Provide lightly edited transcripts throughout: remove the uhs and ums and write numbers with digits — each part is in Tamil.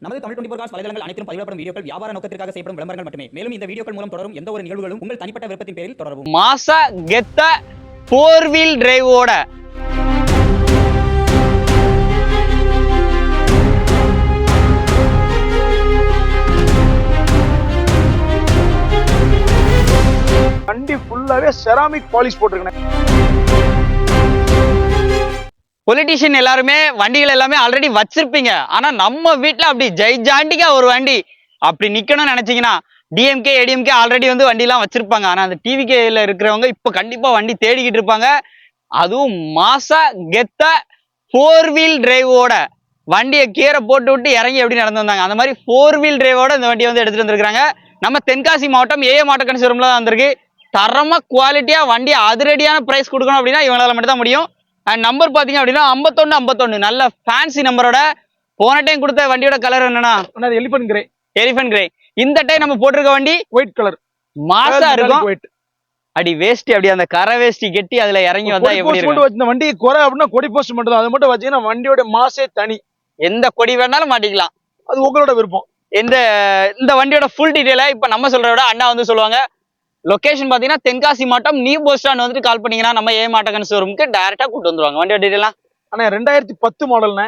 நமது தமிழ் 24 காஸ் வலைதளங்கள் அனைத்தும் பதிவிடப்படும் வீடியோக்கள் வியாபார நோக்கத்திற்காக செய்யப்படும் விளம்பரங்கள் மட்டுமே. மேலும் இந்த வீடியோக்கள் மூலம் தொடரும் எந்த ஒரு நிகழ்வுகளும் உங்கள் தனிப்பட்ட விருப்பத்தின் பேரில் தொடரவும். மாசா கெத்த 4-wheel டிரைவோட வண்டி ஃபுல்லாவே செராமிக் பாலிஷ் போட்டிருக்கேன். பொலிட்டிஷியன் எல்லாருமே வண்டிகள் எல்லாமே ஆல்ரெடி வச்சிருப்பீங்க. ஆனா நம்ம வீட்டுல அப்படி ஜெய்ஜாண்டிக்கா ஒரு வண்டி அப்படி நிக்கணும்னு நினைச்சீங்கன்னா டிஎம்கே ஏடிஎம்கே ஆல்ரெடி வந்து வண்டி எல்லாம் வச்சிருப்பாங்க. ஆனா அந்த டிவிகேல இருக்கிறவங்க இப்ப கண்டிப்பா வண்டி தேடிக்கிட்டு இருப்பாங்க. அதுவும் மாசா கெத்த 4-wheel டிரைவோட வண்டியை கீரை போட்டு விட்டு இறங்கி எப்படி நடந்து வந்தாங்க. அந்த மாதிரி 4-wheel டிரைவோட இந்த வண்டியை வந்து எடுத்துட்டு வந்திருக்காங்க. நம்ம தென்காசி மாவட்டம் ஏஎம் ஆட்டோ கன்சூரம்ல தான் வந்திருக்கு. தரமா குவாலிட்டியா வண்டி அதிரடியான பிரைஸ் கொடுக்கணும் அப்படின்னா இவங்களால மட்டும் தான் முடியும். அண்ட் நம்பர் பாத்தீங்க அப்படின்னா 5151 நல்ல ஃபேன்சி நம்பரோட. போன டைம் கொடுத்த வண்டியோட கலர் என்னன்னா எலிஃபன்ட் கிரே. இந்த டைம் நம்ம போட்டிருக்க வண்டி ஒயிட் கலர் மாசா இருக்கும். அடி வேஸ்டி அப்படி அந்த கரை வேஸ்டி கெட்டி அதுல இறங்கி வந்தா எப்படி இருக்கும். இந்த வண்டி குறை அப்படின்னா கொடி போஸ்ட் மட்டும் தான். அது மட்டும் வச்சீங்கன்னா வண்டியோட மாசே தனி. எந்த கொடி வேணாலும் மாட்டிக்கலாம், அது உங்களோட விருப்பம். இந்த வண்டியோட ஃபுல் டீடைல இப்ப நம்ம சொல்றத விட அண்ணா வந்து சொல்லுவாங்க. லொகேஷன் பாத்தீங்கன்னா தென்காசி மாவட்டம் நியூ பஸ் ஸ்டாண்ட் வந்துட்டு கால் பண்ணீங்கன்னா நம்ம ஏஎம் ஆட்டோ கன்சூரம்க்கு டைரக்டா கூட்டு வந்துருவாங்க. வண்டியோட டீடைலாம் ஆனா 2010 மாடல்னே.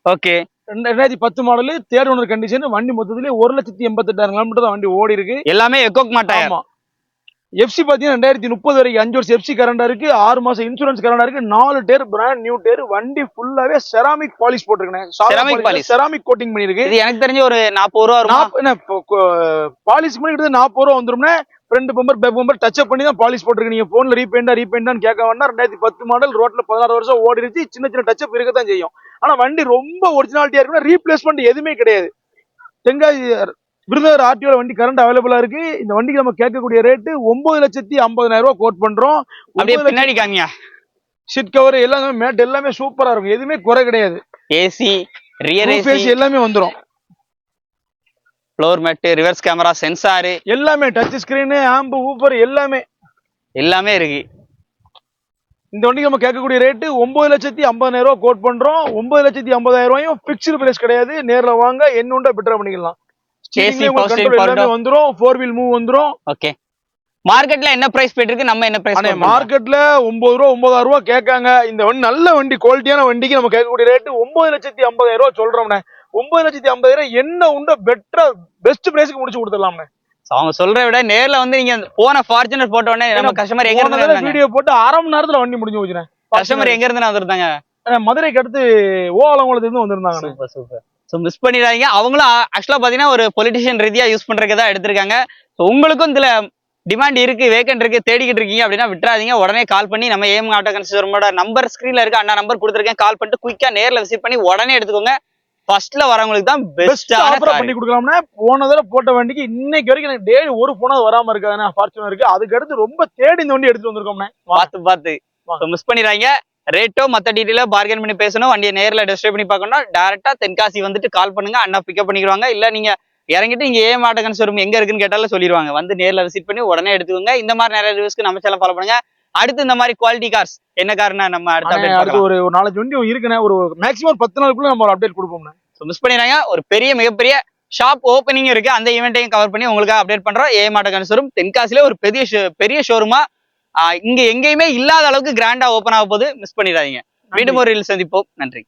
Okay, 2010 model third owner condition. வண்டி மொத்தத்திலே 1,88,000 கிலோமீட்டர் தான் வண்டி ஓடி இருக்கு. எல்லாமே எக்கோக் மாட்டாங்க. எஃப்சி பாத்தீங்கன்னா 2030 வரைக்கும் 5 வருஷம் எஃப்சி கரண்டா இருக்கு. 6 மாசம் இன்சூரன்ஸ் கரண்டா இருக்கு. 4 டேர் பிராண்ட் நியூ டேர். வண்டி ஃபுல்லாவே செராமிக் பாலிஷ் போட்டிருக்கேன். செராமிக் கோட்டிங் பண்ணிருக்கு. இது எனக்கு தெரிஞ்ச ஒரு 40 ரூபா வரும். பாலிஷ் பண்ணி 40 ரூபா வந்துரும்னா front bumper back bumper touch up பண்ணி தான் பாலிஷ் போட்டிருக்கு. நீங்க போன்ல ரீபெயிண்டான்னு கேட்க வேண்டாம். 2010 மாடல் ரோட்ல 16 வருஷம் ஓடி இருச்சு. சின்ன சின்ன டச் அப் இருக்கத்தான் செய்யும். ஆனா வண்டி ரொம்ப ஒரிஜினாலிட்டியா இருக்குன்னா ரீப்ளேஸ்மெண்ட் எதுவுமே கிடையாது. தென்காசி விருதுநகர் ஆர்டிஓல வண்டி கரண்ட் அவைலபிளா இருக்கு. இந்த வண்டிக்கு நம்ம கேட்கக்கூடிய ரேட்டு 9,50,000 ரூபாய் கோட் பண்றோம். பின்னாடி காமியா சீட் கவர் எல்லாமே மேட் எல்லாமே சூப்பரா இருக்கும். எதுவுமே குறை கிடையாது. ஏசி ரியர் ஏசி எல்லாமே வந்துரும். Floor mat reverse camera sensor எல்லாமே டச் ஸ்கிரீன் ஆம்பு ஊப்பர் எல்லாமே இருக்கு. இந்த வண்டிக்கு நம்ம கேட்கக்கூடிய ரேட்டு 9,50,000 ரூபாய் கோட் பண்றோம். 9,50,000 ரூபாயும் பிக்ஸ்டு பிரைஸ் கிடையாது. நேர்ல வாங்க என்னுண்டா பெட்டரா பண்ணிக்கலாம். வந்துரும் 4-wheel மூவ் வந்துரும். ஓகே, மார்க்கெட்ல என்ன பிரைஸ் போயிட்டு இருக்கு, நம்ம என்ன பிரைஸ்? மார்க்கெட்ல 9 ரூபா 9,000 ரூபாய் கேட்காங்க. இந்த வண்டி நல்ல வண்டி குவாலிட்டியான வண்டிக்கு நம்ம கேட்கக்கூடிய ரேட்டு 9,50,000 ரூபாய் சொல்றோம்னே. 9,50,000 என்ன உண்டோ பெட்டரா பெஸ்ட் பிரைஸ்க்கு முடிச்சு கொடுத்துடலாம்னே. அவங்க சொல்றத விட நேர்ல வந்து நீங்க போன ஃபார்ச்சுனர் போட்ட உடனே நம்ம கஸ்டமர் எங்க இருந்தாங்க வீடியோ போட்டு அரை மணி நேரத்துல வண்டி முடிஞ்சு போச்சுனே. கஸ்டமர் எங்க இருந்து வந்திருந்தாங்க? மதுரைக்கு அடுத்து ஓலங்குளத்துல இருந்து வந்திருந்தாங்க. சூப்பர். ஸோ மிஸ் பண்ணிடாதீங்க. அவங்களும் ஆக்சுவலா பாத்தீங்கன்னா ஒரு பொலிட்டிஷியன் ரீதியா யூஸ் பண்றதுக்கு தான் எடுத்திருக்காங்க. ஸோ உங்களுக்கும் இதுல டிமாண்ட் இருக்கு, வேக்கன்ட் இருக்கு, தேடிக்கிட்டு இருக்கீங்க அப்படின்னா விட்டுறாதீங்க. உடனே கால் பண்ணி நம்ம ஏஎம் ஆட்டோ கன்சூரமோட நம்பர் ஸ்கிரீன்ல இருக்கு, அண்ணா நம்பர் கொடுத்துருக்கேன். கால் பண்ணிட்டு குயிக்கா நேர்ல விசிட் பண்ணி உடனே எடுத்துக்கோங்க. ஃபர்ஸ்ட்ல வரவங்களுக்கு தான் பெஸ்ட் ஆஃபர் பண்ணி கொடுக்கலாம்னா. போன தடவை போட்ட வண்டிக்கு இன்னைக்கு வரைக்கும் எனக்கு டெய்லி ஒரு போனாவது வராம இருக்காதுன்னா ஃபார்ச்சுனர் இருக்கு. அதுக்கு அடுத்து ரொம்ப தேடி இந்த வண்டி எடுத்துட்டு வந்திருக்கோம்னா பார்த்து மிஸ் பண்ணிடுறாங்க. ரேட்டோ மத்த டீடைலோ பார்கென் பண்ணி பேசணும். வண்டியை நேர்ல டெஸ்ட் பண்ணி பார்க்கணும்னா டைரக்டா தென்காசி வந்துட்டு கால் பண்ணுங்க. அண்ணா பிக்கப் பண்ணிடுவாங்க. இல்ல நீங்க இறங்கிட்டு இங்க ஏஎம் ஆட்டோ கன்சூரம் எங்க இருக்குன்னு கேட்டாலும் சொல்லிடுவாங்க. வந்து நேர்ல விசிட் பண்ணி உடனே எடுத்துக்கோங்க. இந்த மாதிரி நிறைய ரிவ்யூஸ்க்கு நம்ம சேனல் ஃபாலோ பண்ணுங்க. அடுத்து இந்த மாதிரி குவாலிட்டி கார்ஸ் என்ன கார்னா நம்ம அடுத்த ஒரு 4 வண்டி இருக்குன்னா ஒரு மேக்ஸிமம் 10 நாளுக்குள்ள நம்ம ஒரு அப்டேட் கொடுப்போம். மிஸ் பண்ணிடுறாங்க. ஒரு மிகப்பெரிய ஷாப் ஓப்பனிங் இருக்கு. அந்த ஈவெண்ட்டையும் கவர் பண்ணி உங்களுக்கு அப்டேட் பண்றோம். ஏஎம் ஆட்டோ கன்சூரம் தென்காசியில ஒரு பெரிய ஷோரூமா இங்க எங்கேயுமே இல்லாத அளவுக்கு கிராண்டா ஓபன் ஆக போகுது. மிஸ் பண்ணிடாதீங்க. மீண்டும் ஒரு ரீல் சந்திப்போம். நன்றி.